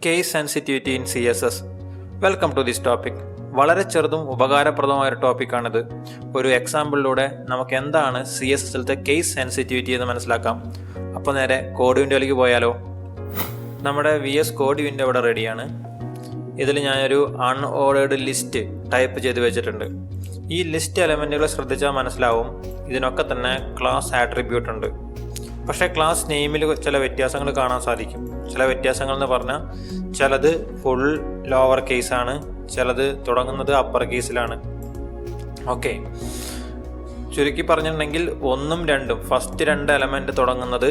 Case-sensitivity in CSS. Welcome to this topic. വളരെ ചെറുതും ഉപകാരപ്രദമായ ഒരു ടോപ്പിക്കാണിത്. ഒരു എക്സാമ്പിളിലൂടെ നമുക്ക് എന്താണ് CSSലത്തെ കേസ് സെൻസിറ്റിവിറ്റി എന്ന് മനസ്സിലാക്കാം. അപ്പോൾ നേരെ കോഡ് വിൻഡോയിലേക്ക് പോയാലോ. നമ്മുടെ VS കോഡ് വിൻഡോ ഇവിടെ റെഡിയാണ്. ഇതിൽ ഞാനൊരു അൺഓർഡേർഡ് ലിസ്റ്റ് ടൈപ്പ് ചെയ്ത് വെച്ചിട്ടുണ്ട്. ഈ ലിസ്റ്റ് എലമെൻറ്റുകൾ ശ്രദ്ധിച്ചാൽ മനസ്സിലാവും ഇതിനൊക്കെ തന്നെ ക്ലാസ് ആട്രിബ്യൂട്ട് ഉണ്ട്. പക്ഷേ ക്ലാസ് നെയിമിൽ ചില വ്യത്യാസങ്ങൾ കാണാൻ സാധിക്കും. ചില വ്യത്യാസങ്ങൾ എന്ന് പറഞ്ഞാൽ ചിലത് ഫുൾ ലോവർ കേസാണ്, ചിലത് തുടങ്ങുന്നത് അപ്പർ കേസിലാണ്. ഓക്കെ, ചുരുക്കി പറഞ്ഞിട്ടുണ്ടെങ്കിൽ 1ഉം 2ഉം ഫസ്റ്റ് 2 എലമെൻറ്റ് തുടങ്ങുന്നത്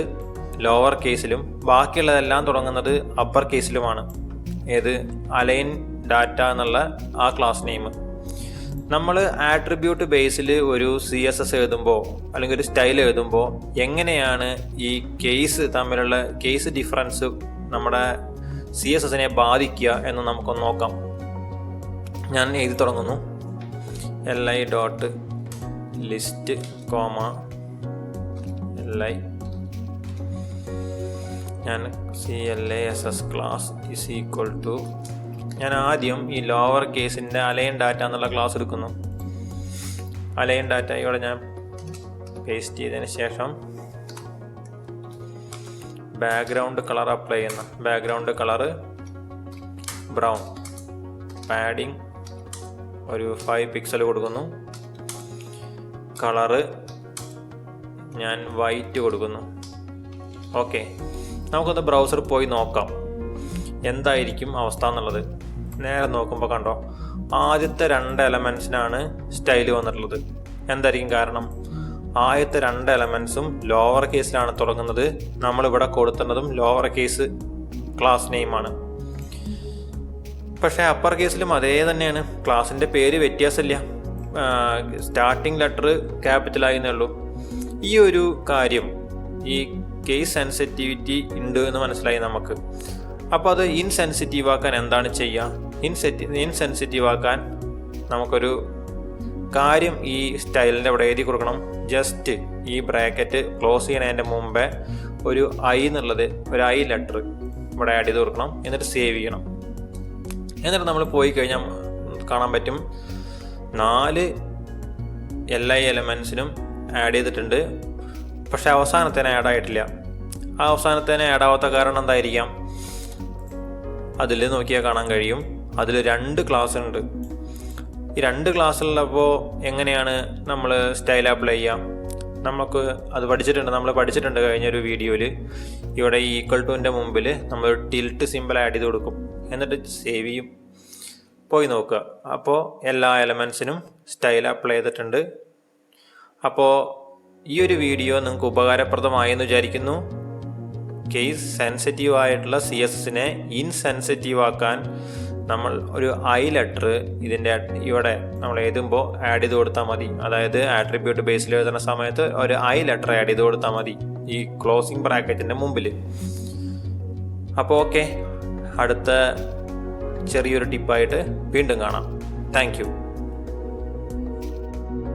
ലോവർ കേസിലും ബാക്കിയുള്ളതെല്ലാം തുടങ്ങുന്നത് അപ്പർ കേസിലുമാണ്. ഏത് അലൈൻ ഡാറ്റ എന്നുള്ള ആ ക്ലാസ് നെയിം. നമ്മൾ ആട്രിബ്യൂട്ട് ബേസിൽ ഒരു CSS എഴുതുമ്പോൾ അല്ലെങ്കിൽ ഒരു സ്റ്റൈൽ എഴുതുമ്പോൾ എങ്ങനെയാണ് ഈ കേസ് തമ്മിലുള്ള കേസ് ഡിഫറൻസ് നമ്മുടെ CSSനെ ബാധിക്കുക എന്ന് നമുക്കൊന്ന് നോക്കാം. ഞാൻ എഴുതി തുടങ്ങുന്നു. li.list, li ഞാൻ CLASS class is equal to ഞാൻ ആദ്യം ഈ ലോവർ കേസിൻ്റെ അലൈൻ ഡാറ്റ എന്നുള്ള ക്ലാസ് എടുക്കുന്നു. അലൈൻ ഡാറ്റ ഇവിടെ ഞാൻ പേസ്റ്റ് ചെയ്തതിന് ശേഷം ബാക്ക്ഗ്രൗണ്ട് കളർ അപ്ലൈ ചെയ്യുന്നു. ബാക്ക്ഗ്രൗണ്ട് കളറ് ബ്രൗൺ, പാഡിങ് ഒരു 5 പിക്സൽ കൊടുക്കുന്നു. കളറ് ഞാൻ വൈറ്റ് കൊടുക്കുന്നു. ഓക്കെ, നമുക്കൊന്ന് ബ്രൗസർ പോയി നോക്കാം എന്തായിരിക്കും അവസ്ഥ എന്നുള്ളത്. നേരെ നോക്കുമ്പോൾ കണ്ടോ, ആദ്യത്തെ 2 എലമെൻറ്റ്സിനാണ് സ്റ്റൈല് വന്നിട്ടുള്ളത്. എന്തായിരിക്കും കാരണം? ആദ്യത്തെ 2 എലമെൻറ്റ്സും ലോവർ കേസിലാണ് തുടങ്ങുന്നത്. നമ്മളിവിടെ കൊടുത്തിട്ടുള്ളതും ലോവർ കേസ് ക്ലാസ് നെയിമാണ്. പക്ഷേ അപ്പർ കേസിലും അതേ തന്നെയാണ്. ക്ലാസിൻ്റെ പേര് വ്യത്യാസമില്ല, സ്റ്റാർട്ടിങ് ലെറ്റർ ക്യാപിറ്റലായിരുന്നേ ഉള്ളൂ. ഈ ഒരു കാര്യം, ഈ കേസ് സെൻസിറ്റിവിറ്റി ഉണ്ട് എന്ന് മനസ്സിലായി നമുക്ക്. അപ്പോൾ അത് ഇൻസെൻസിറ്റീവ് ആക്കാൻ എന്താണ് ചെയ്യുക? ഇൻസെൻസിറ്റീവ് ആക്കാൻ നമുക്കൊരു കാര്യം ഈ സ്റ്റൈലിൻ്റെ അവിടെ എഴുതി കൊടുക്കണം. ജസ്റ്റ് ഈ ബ്രാക്കറ്റ് ക്ലോസ് ചെയ്യുന്നതിൻ്റെ മുമ്പേ ഒരു I എന്നുള്ളത്, ഒരു I ലെറ്റർ ഇവിടെ ആഡ് ചെയ്ത് കൊടുക്കണം. എന്നിട്ട് സേവ് ചെയ്യണം. എന്നിട്ട് നമ്മൾ പോയി കഴിഞ്ഞാൽ കാണാൻ പറ്റും 4 LI എലമെൻസിനും ആഡ് ചെയ്തിട്ടുണ്ട്. പക്ഷേ അവസാനത്തേനെ ആഡ് ആയിട്ടില്ല. ആ അവസാനത്തേനെ ആഡ് ആവാത്ത കാരണം എന്തായിരിക്കാം? അതിൽ നോക്കിയാൽ കാണാൻ കഴിയും, അതിൽ 2 ക്ലാസ് ഉണ്ട്. ഈ 2 ക്ലാസ്സുള്ളപ്പോൾ എങ്ങനെയാണ് നമ്മൾ സ്റ്റൈൽ അപ്ലൈ ചെയ്യാം? നമുക്ക് അത് നമ്മൾ പഠിച്ചിട്ടുണ്ട് കഴിഞ്ഞൊരു വീഡിയോയിൽ. ഇവിടെ ഈ ഈക്വൽ ടുവിൻ്റെ മുമ്പിൽ നമ്മൾ ടിൽറ്റ് സിമ്പിൾ ആഡ് ചെയ്ത് കൊടുക്കും. എന്നിട്ട് സേവ് ചെയ്യും. പോയി നോക്കുക. അപ്പോൾ എല്ലാ എലമെൻസിനും സ്റ്റൈൽ അപ്ലൈ ചെയ്തിട്ടുണ്ട്. അപ്പോൾ ഈ ഒരു വീഡിയോ നിങ്ങൾക്ക് ഉപകാരപ്രദമായെന്ന് വിചാരിക്കുന്നു. കേസ് സെൻസിറ്റീവ് ആയിട്ടുള്ള CSSനെ ഇൻസെൻസിറ്റീവ് ആക്കാൻ നമ്മൾ ഒരു I ലെറ്റർ ഇതിൻ്റെ ഇവിടെ നമ്മൾ എഴുതുമ്പോൾ ആഡ് ചെയ്ത് കൊടുത്താൽ മതി. അതായത് ആട്രിബ്യൂട്ട് ബേസിൽ എഴുതുന്ന സമയത്ത് ഒരു I ലെറ്റർ ആഡ് ചെയ്ത് കൊടുത്താൽ മതി ഈ ക്ലോസിംഗ് ബ്രാക്കറ്റിൻ്റെ മുമ്പിൽ. അപ്പോൾ ഓക്കെ, അടുത്ത ചെറിയൊരു ടിപ്പായിട്ട് വീണ്ടും കാണാം. Thank you.